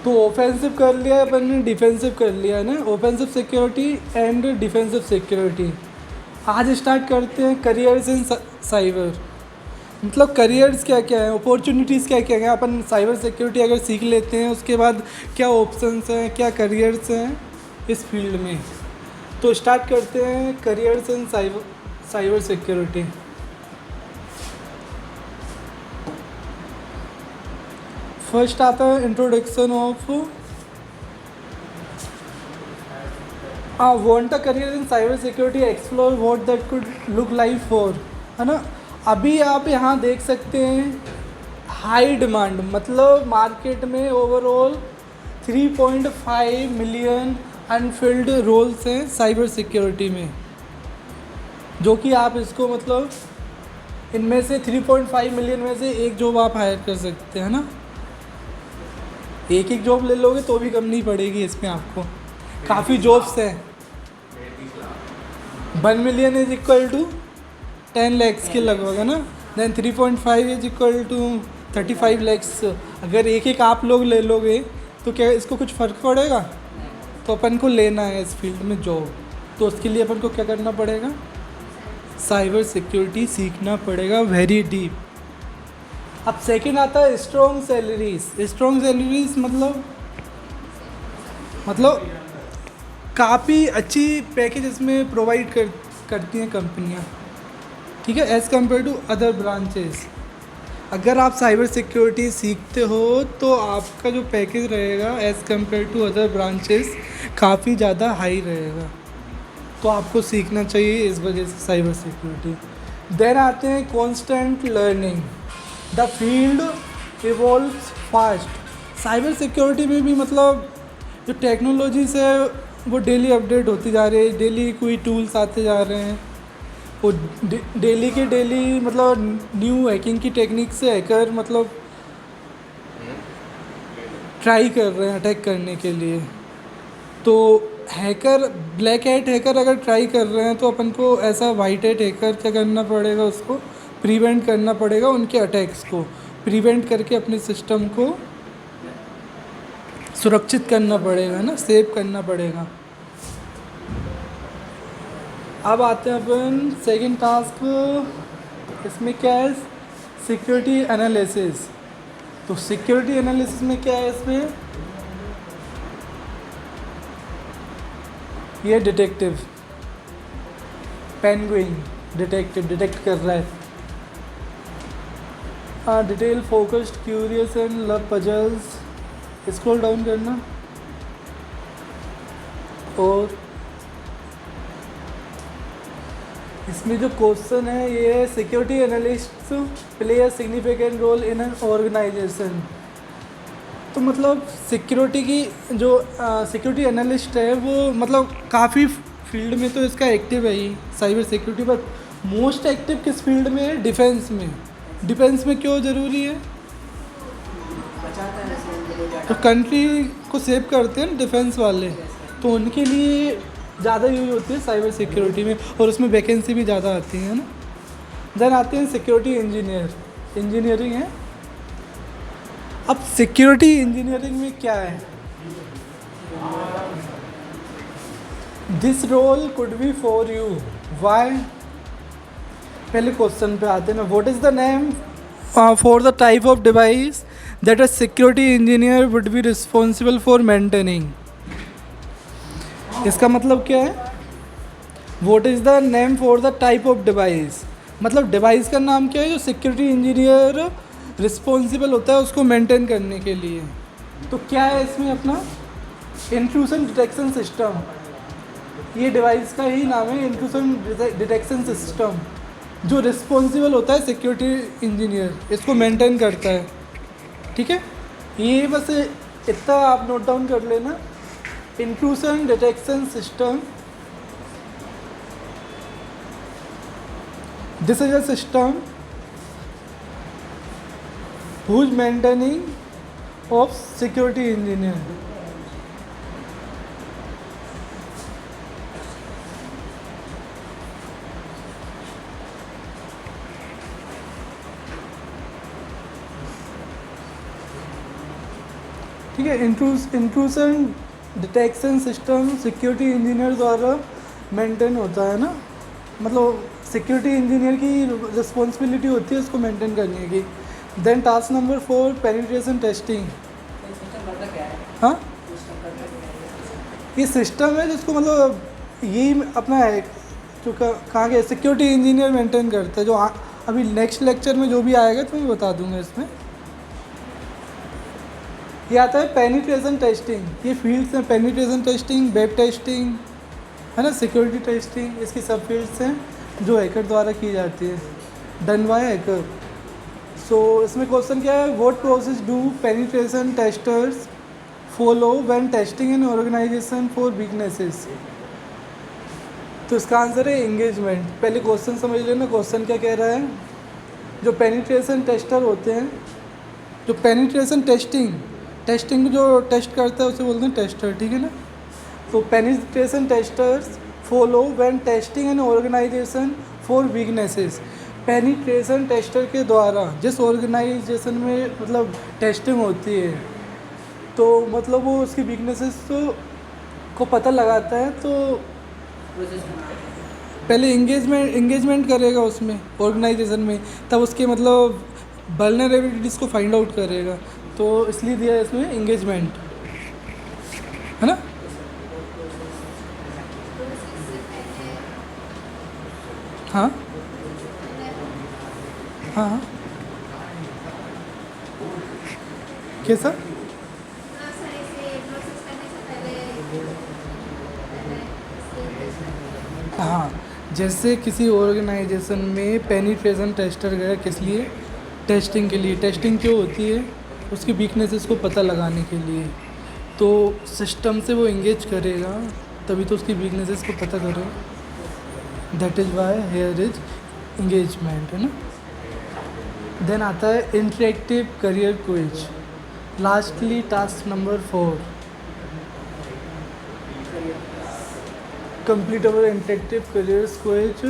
तो ऑफेंसिव कर लिया अपन ने, डिफेंसिव कर लिया है ना, offensive security and defensive security. आज स्टार्ट करते हैं करियर्स इन साइबर। मतलब करियर्स क्या क्या है, अपॉर्चुनिटीज़ क्या क्या हैं। अपन साइबर सिक्योरिटी अगर सीख लेते हैं उसके बाद क्या ऑप्शंस हैं, क्या करियर्स हैं इस फील्ड में। तो स्टार्ट करते हैं करियर्स इन साइबर सिक्योरिटी। फर्स्ट आता है introduction of want a career in cyber security, explore what that could look like for, है ना। अभी आप यहाँ देख सकते हैं हाई डिमांड, मतलब मार्केट में ओवरऑल 3.5 मिलियन अनफिल्ड रोल्स हैं साइबर सिक्योरिटी में, जो कि आप इसको मतलब इनमें से 3.5 मिलियन में से एक जॉब आप हायर कर सकते हैं ना। एक एक जॉब ले लोगे तो भी कम नहीं पड़ेगी इसमें आपको, काफ़ी जॉब्स हैं। 1 million is equal to 10 lakhs के लगभग, है ना। Then 3.5 is equal to 35 lakhs. अगर एक एक आप लोग ले लोगे तो क्या इसको कुछ फ़र्क पड़ेगा। तो अपन को लेना है इस फील्ड में जॉब, तो उसके लिए अपन को क्या करना पड़ेगा, साइबर सिक्योरिटी सीखना पड़ेगा वेरी डीप। अब सेकंड आता है स्ट्रॉन्ग सैलरीज। स्ट्रॉन्ग सैलरीज मतलब काफ़ी अच्छी पैकेज इसमें प्रोवाइड करती हैं कंपनियां, ठीक है, as compare to other branches. अगर आप साइबर सिक्योरिटी सीखते हो तो आपका जो पैकेज रहेगा as compare to other branches काफ़ी ज़्यादा हाई रहेगा। तो आपको सीखना चाहिए इस वजह से साइबर सिक्योरिटी। देन आते हैं constant learning. The field evolves fast. Cyber security में भी मतलब जो टेक्नोलॉजीज है वो डेली अपडेट होती जा रही है, डेली कोई टूल्स आते जा रहे हैं, वो डेली के डेली मतलब न्यू हैकिंग की टेक्निक से हैकर मतलब ट्राई कर रहे हैं अटैक करने के लिए। तो हैकर, ब्लैक हैट हैकर अगर ट्राई कर रहे हैं तो अपन को ऐसा वाइट हैट हैकर क्या करना पड़ेगा, उसको प्रिवेंट करना पड़ेगा, उनके अटैक्स को प्रिवेंट करके अपने सिस्टम को सुरक्षित करना पड़ेगा ना, सेव करना पड़ेगा। अब आते हैं अपन सेकंड टास्क, इसमें क्या है, सिक्योरिटी एनालिसिस। तो सिक्योरिटी एनालिसिस में क्या है, इसमें ये डिटेक्टिव, पेंगुइन डिटेक्टिव डिटेक्ट कर रहा है। Detail focused curious and love puzzles, scroll down करना। और इसमें जो क्वेश्चन है ये है, security analyst play a significant role in an organisation. तो मतलब सिक्योरिटी की जो सिक्योरिटी एनालिस्ट है वो मतलब काफ़ी फील्ड में तो इसका एक्टिव है ही साइबर सिक्योरिटी, पर मोस्ट एक्टिव किस फील्ड में है, डिफेंस में। डिफेंस में क्यों ज़रूरी है, तो कंट्री को सेव करते हैं डिफेंस वाले, तो उनके लिए ज़्यादा यूज होती है साइबर सिक्योरिटी में, और उसमें वैकेंसी भी ज़्यादा आती है ना। देन आते हैं सिक्योरिटी इंजीनियर, इंजीनियरिंग है। अब सिक्योरिटी इंजीनियरिंग में क्या है, this role could be for you, why. पहले क्वेश्चन पे आते हैं ना, what is the name for the type of device that a security engineer would be responsible for maintaining. इसका मतलब क्या है, what is the name for the type of device, मतलब डिवाइस का नाम क्या है जो सिक्योरिटी इंजीनियर रिस्पॉन्सिबल होता है उसको मेंटेन करने के लिए। तो क्या है इसमें अपना इंट्रूशन डिटेक्शन सिस्टम, ये डिवाइस का ही नाम है, इंट्रूशन डिटेक्शन सिस्टम, जो रिस्पॉन्सिबल होता है सिक्योरिटी इंजीनियर, इसको मेंटेन करता है, ठीक है। ये बस इतना आप नोट डाउन कर लेना, intrusion detection system, this is a system who is maintaining of security engineer। ठीक ठीक है। Intrusion detection system security engineer द्वारा मेंटेन होता है ना, मतलब सिक्योरिटी इंजीनियर की रिस्पॉन्सिबिलिटी होती है उसको मेंटेन करने की। Then task number 4 penetration testing. हाँ, ये सिस्टम है जिसको मतलब यही अपना है जो कहाँ के सिक्योरिटी इंजीनियर मेंटेन करता है, जो अभी नेक्स्ट लेक्चर में जो भी आएगा तो मैं बता दूंगा इसमें। ये आता है पेनिट्रेशन टेस्टिंग, ये फील्ड्स हैं पेनिट्रेशन टेस्टिंग, वेब टेस्टिंग है ना, सिक्योरिटी टेस्टिंग, इसकी सब फील्ड्स हैं जो हैकर द्वारा की जाती है, डन बाय हैकर। सो इसमें क्वेश्चन क्या है, what process do penetration testers follow when testing an organisation for weaknesses. तो इसका आंसर है एंगेजमेंट। पहले क्वेश्चन समझ लेना, क्वेश्चन क्या कह रहा है। जो पेनिट्रेशन टेस्टर होते हैं, जो पेनिट्रेशन टेस्टिंग जो टेस्ट करता है उसे बोलते हैं टेस्टर, ठीक है ना। तो penetration testers follow when testing an organisation for weaknesses. Penetration tester के द्वारा जिस ऑर्गेनाइजेशन में मतलब टेस्टिंग होती है तो मतलब वो उसकी वीकनेसेस को पता लगाता है, तो पहले एंगेजमेंट करेगा उसमें ऑर्गेनाइजेशन में, तब उसके मतलब वल्नरेबिलिटीज़ को फाइंड आउट करेगा, तो इसलिए दिया है इसमें एंगेजमेंट, है ना। हाँ हाँ हाँ, कैसा? हाँ, जैसे किसी ऑर्गेनाइजेशन में पेनिट्रेशन टेस्टर गया किस लिए, टेस्टिंग के लिए। टेस्टिंग क्यों होती है, उसकी वीकनेसेस को पता लगाने के लिए। तो सिस्टम से वो इंगेज करेगा तभी तो उसकी वीकनेसेस को पता करेगा, that is why here is engagement, है ना। देन आता है interactive career quiz. Lastly task number 4, complete अवर इंटरेक्टिव करियर क्विज।